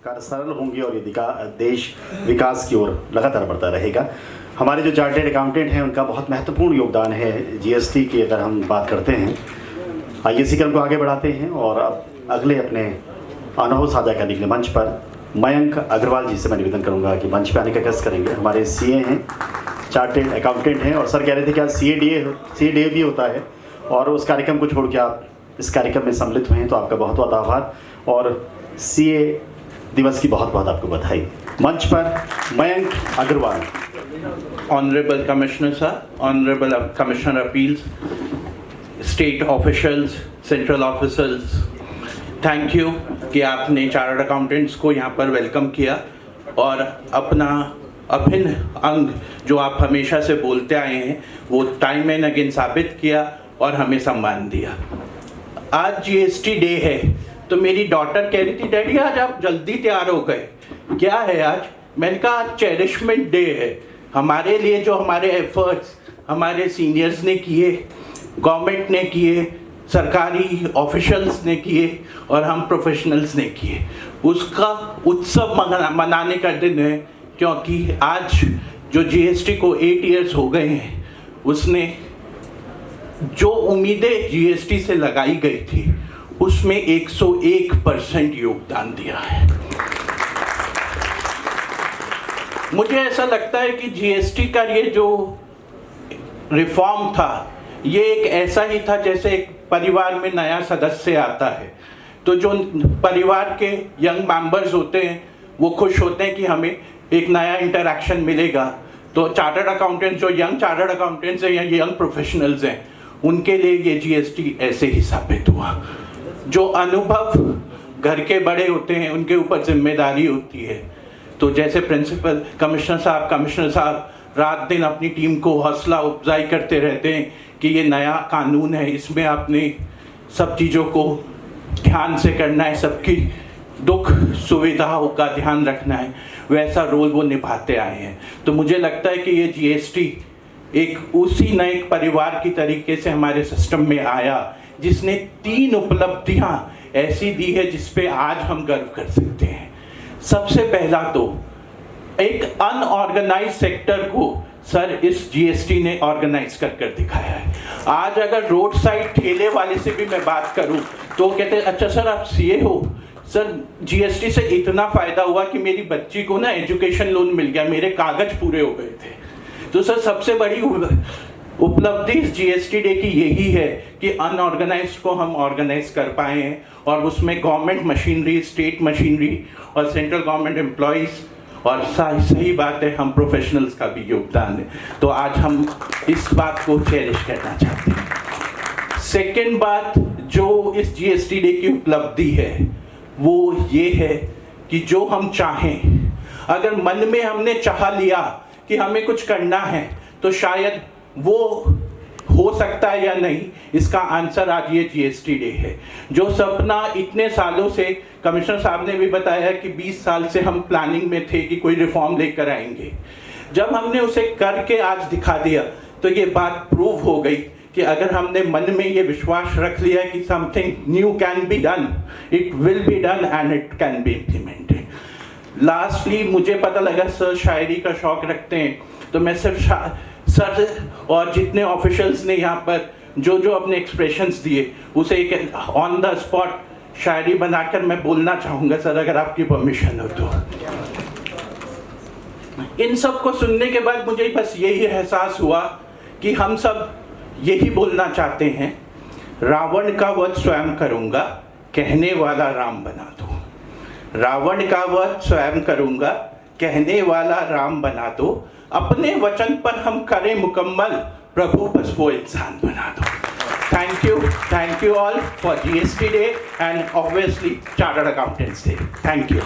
कार्य सरल होंगे और ये देश विकास की ओर लगातार बढ़ता रहेगा। हमारे जो चार्टर्ड अकाउंटेंट हैं उनका बहुत महत्वपूर्ण योगदान है जीएसटी की। अगर हम बात करते हैं, आइए इसी क्रम को आगे बढ़ाते हैं और अब अगले अपने अनुभव साझा करने के लिए मंच पर मयंक अग्रवाल जी से मैं निवेदन करूंगा कि मंच पर आने का कष्ट करेंगे। हमारे सीए हैं, चार्टर्ड अकाउंटेंट हैं और सर कह रहे थे कि आज सीए भी होता है और उस कार्यक्रम को छोड़ के आप इस कार्यक्रम में सम्मिलित हुए हैं, तो आपका बहुत बहुत आभार और सीए दिवस की बहुत बहुत आपको बधाई। मंच पर Mayank Agrawal. Honourable commissioner sir, honourable commissioner appeals, state officials, central officers, thank you कि आपने चार्टर्ड अकाउंटेंट्स को यहाँ पर वेलकम किया और अपना अभिन्न अंग जो आप हमेशा से बोलते आए हैं वो टाइम एंड अगेन साबित किया और हमें सम्मान दिया। आज जीएसटी डे है तो मेरी डॉटर कह रही थी डैडी आज आप जल्दी तैयार हो गए, क्या है आज? मैंने कहा आज चेरिशमेंट डे है हमारे लिए, जो हमारे एफर्ट्स हमारे सीनियर्स ने किए, गवर्नमेंट ने किए, सरकारी ऑफिशियल्स ने किए और हम प्रोफेशनल्स ने किए, उसका उत्सव मनाने का दिन है। क्योंकि आज जो जीएसटी को 8 इयर्स हो गए हैं, उसने जो उम्मीदें जीएसटी से लगाई गई थी उसमें 101% योगदान दिया है। मुझे ऐसा लगता है कि जीएसटी का ये जो रिफॉर्म था ये एक ऐसा ही था जैसे एक परिवार में नया सदस्य आता है तो जो परिवार के यंग मेंबर्स होते हैं वो खुश होते हैं कि हमें एक नया इंटरैक्शन मिलेगा। तो चार्टर्ड अकाउंटेंट्स, जो यंग चार्टर्ड अकाउंटेंट्स हैं या यंग प्रोफेशनल्स हैं, उनके लिए ये जीएसटी ऐसे ही साबित हुआ। जो अनुभव घर के बड़े होते हैं उनके ऊपर जिम्मेदारी होती है। तो जैसे प्रिंसिपल कमिश्नर साहब रात दिन अपनी टीम को हौसला अफजाई करते रहते हैं कि ये नया कानून है, इसमें आपने सब चीज़ों को ध्यान से करना है, सबकी दुख सुविधाओं का ध्यान रखना है, वैसा रोल वो निभाते आए हैं। तो मुझे लगता है कि ये जीएसटी एक उसी नए परिवार की तरीके से हमारे सिस्टम में आया जिसने 3 उपलब्धियां ऐसी दी है जिस पे आज हम गर्व कर सकते हैं। सबसे पहला तो एक अनऑर्गेनाइज सेक्टर को सर इस जीएसटी ने ऑर्गेनाइज कर दिखाया है। आज अगर रोड साइड ठेले वाले से भी मैं बात करूं तो कहते हैं अच्छा सर आप सीए हो, सर जीएसटी से इतना फायदा हुआ कि मेरी बच्ची को ना एजुकेशन लोन मिल गया, मेरे कागज पूरे हो गए थे। तो सर सबसे बड़ी उपलब्धि इस जीएसटी डे की यही है कि अनऑर्गेनाइज्ड को हम ऑर्गेनाइज कर पाए हैं और उसमें गवर्नमेंट मशीनरी, स्टेट मशीनरी और सेंट्रल गवर्नमेंट एम्प्लॉइज और सही बात है हम प्रोफेशनल्स का भी योगदान है। तो आज हम इस बात को चेरिश करना चाहते हैं। सेकेंड बात जो इस जीएसटी डे की उपलब्धि है वो ये है कि जो हम चाहें, अगर मन में हमने चाह लिया कि हमें कुछ करना है तो शायद वो हो सकता है या नहीं, इसका आंसर आज ये जीएसटी डे है। जो सपना इतने सालों से, कमिश्नर साहब ने भी बताया कि 20 साल से हम प्लानिंग में थे कि कोई रिफॉर्म लेकर आएंगे, जब हमने उसे करके आज दिखा दिया तो ये बात प्रूव हो गई कि अगर हमने मन में ये विश्वास रख लिया कि something new can be done, it will be done and it can be implemented. Lastly मुझे पता लगा सर शायरी का शौक रखते हैं, तो मैं सिर्फ सर और जितने ऑफिशियल्स ने यहाँ पर जो जो अपने एक्सप्रेशंस दिए उसे एक ऑन द स्पॉट शायरी बनाकर मैं बोलना चाहूँगा सर, अगर आपकी परमिशन हो तो। इन सब को सुनने के बाद मुझे बस यही एहसास हुआ कि हम सब यही बोलना चाहते हैं, रावण का वध स्वयं करूँगा, कहने वाला राम बना दो। रावण का वध स्वयं करूँगा, कहने वाला राम बना दो। अपने वचन पर हम करें मुकम्मल, प्रभु बस वो इंसान बना दो। Thank you all for GST day and obviously chartered accountants day. Thank you.